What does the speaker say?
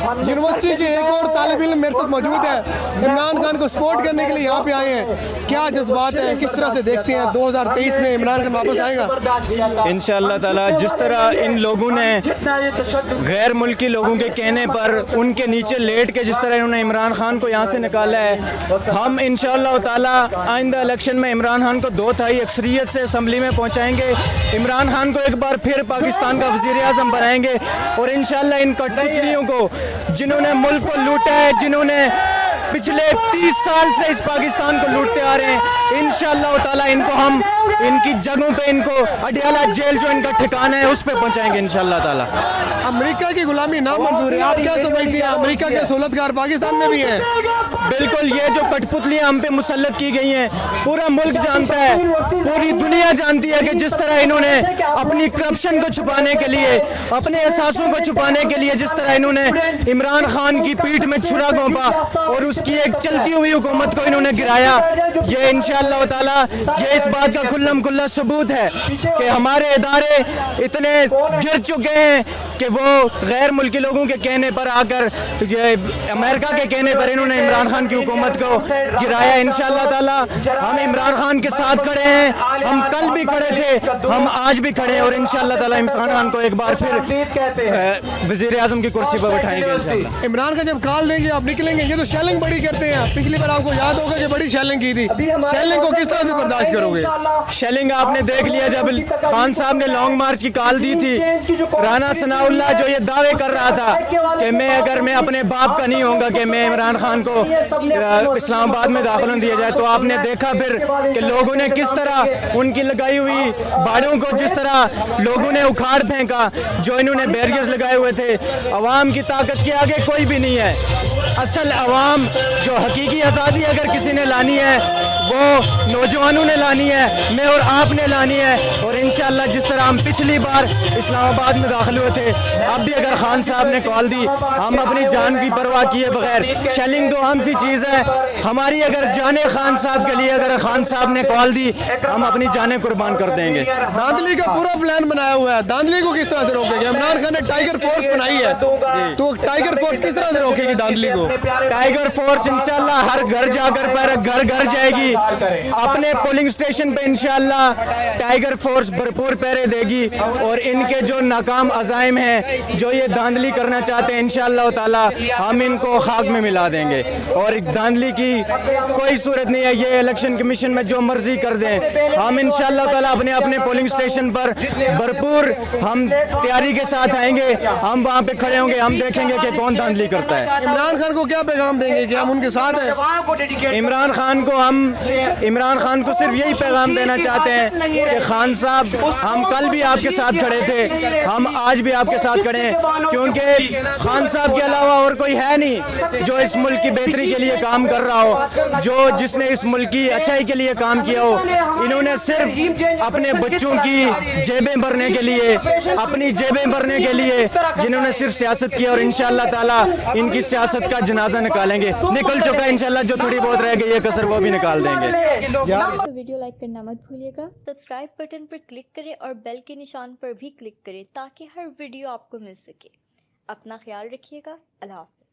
University के एक और तालिब इल्म मेरे साथ मौजूद है, इमरान खान को सपोर्ट करने के लिए यहाँ पे आए हैं। क्या जज्बात हैं, किस तरह से देखते हैं 2023 में इमरान खान वापस आएगा? इंशाअल्लाह ताला जिस तरह इन लोगों ने गैर मुल्की लोगों के कहने पर उनके नीचे लेट के जिस तरह इन्होंने इमरान खान को यहाँ से निकाला है, हम इंशाअल्लाह ताला आइंदा इलेक्शन में इमरान खान को 2/3 अक्सरियत से असम्बली में पहुँचाएंगे। इमरान खान को एक बार फिर पाकिस्तान का वज़ीर आज़म बनाएंगे और इंशाअल्लाह इन कठपुतलियों को, जिन्होंने मुल्क को लूटा है, जिन्होंने पिछले 30 साल से इस पाकिस्तान को लूटते आ रहे हैं, इंशाअल्लाह ताला इनको हम इनकी जगहों पे, इनको अडियाला जेल जो इनका ठिकाना है उस पे पहुंचाएंगे इंशाअल्लाह ताला। अमेरिका की गुलामी नामंजूर है, आप क्या समझती हैं? अमेरिका के सहूलतकार पाकिस्तान में भी हैं। बिल्कुल, ये जो कठपुतलियां हम पे मुसल्लत की गई हैं, पूरा मुल्क जानता है, पूरी दुनिया जानती है कि जिस तरह इन्होंने अपनी करप्शन को छुपाने के लिए, अपने एहसासों को छुपाने के लिए जिस तरह इन्होंने इमरान खान की पीठ में छुरा घोंपा और उसकी एक चलती हुई हुकूमत को इन्होंने गिराया। ये इंशाअल्लाह ताला ये इस बात का खुल्लम खुल्ला सबूत है कि हमारे इदारे इतने गिर चुके हैं कि वो गैर मुल्की लोगों के कहने पर आकर, अमेरिका के कहने पर इन्होंने इमरान खान की हुकूमत को गिराया। इंशाअल्लाह ताला हम इमरान खान के साथ खड़े हैं, हम कल भी खड़े थे, हम आज भी खड़े हैं और इंशाअल्लाह ताला इमरान खान को एक बार फिर वज़ीर आज़म की कुर्सी पर बैठाएंगे। इमरान खान जब कॉल देंगे आप निकलेंगे। ये तो शेलिंग बड़ी करते हैं, पिछली बार आपको याद होगा कि बड़ी शेलिंग की थी। शेलिंग को किस तरह से बर्दाश्त करोगे? शेलिंग आपने देख लिया, जब खान साहब ने लॉन्ग मार्च की कॉल दी थी, राना सनाउल्लाह जो ये दावे कर रहा था कि मैं अपने बाप का नहीं होऊंगा कि मैं इमरान खान को इस्लामाबाद में दाखिल दिया जाए, तो आपने देखा फिर कि लोगों ने किस तरह उनकी लगाई हुई बाड़ों को जिस तरह लोगों ने उखाड़ फेंका, जो इन्होंने बैरियर्स लगाए हुए थे। अवाम की ताकत के आगे कोई भी नहीं है। असल अवाम जो हकीकी आज़ादी अगर किसी ने लानी है वो नौजवानों ने लानी है, मैं और आपने लानी है। और इंशाअल्लाह जिस तरह हम पिछली बार इस्लामाबाद में दाखिल हुए थे, अब भी अगर खान साहब ने कॉल दी, हम अपनी जान की परवाह किए बगैर, शेलिंग तो आम सी चीज़ है हमारी, अगर जाने खान साहब के लिए अगर खान साहब ने कॉल दी, हम अपनी जानें कुर्बान कर देंगे। धांधली का पूरा प्लान बनाया हुआ है, धांधली को किस तरह से रोकेंगे? इमरान खान ने टाइगर फोर्स बनाई है, तो टाइगर फोर्स किस तरह से रोकेगी धांधली को? टाइगर फोर्स इंशाअल्लाह हर घर जाकर पर घर जाएगी, अपने पोलिंग स्टेशन पे इंशाअल्लाह टाइगर फोर्स भरपूर पहरे देगी और इनके जो नाकाम अज़ाइम हैं, जो ये धांधली करना चाहते हैं, इंशाअल्लाह ताला हम इनको खाक में मिला देंगे। और धांधली की कोई सूरत नहीं है, ये इलेक्शन कमीशन में जो मर्जी कर दें, हम इंशाअल्लाह ताला अपने अपने पोलिंग स्टेशन पर भरपूर हम तैयारी के साथ आएंगे, हम वहाँ पे खड़े होंगे, हम देखेंगे कि कौन धांधली करता है। इमरान खान को क्या पैगाम देंगे कि हम उनके साथ हैं? इमरान खान को सिर्फ यही पैगाम देना चाहते हैं कि खान साहब, हम कल भी आपके साथ खड़े थे, हम आज भी आपके साथ खड़े हैं, क्योंकि खान साहब के अलावा और कोई है नहीं जो इस मुल्क की बेहतरी के लिए काम कर रहा हो, जिसने इस मुल्क की अच्छाई के लिए काम किया हो। इन्होंने सिर्फ अपने बच्चों की जेबें भरने के लिए, अपनी जेबें भरने के लिए जिन्होंने सिर्फ सियासत की, और इंशाअल्लाह ताला इनकी सियासत का जनाजा निकल चुका है। इंशाअल्लाह जो थोड़ी बहुत रह गई है कसर वो भी निकाल देंगे। तो वीडियो लाइक करना मत भूलिएगा, सब्सक्राइब बटन पर क्लिक करें और बेल के निशान पर भी क्लिक करें ताकि हर वीडियो आपको मिल सके। अपना ख्याल रखिएगा। अल्लाह हाफ़िज़।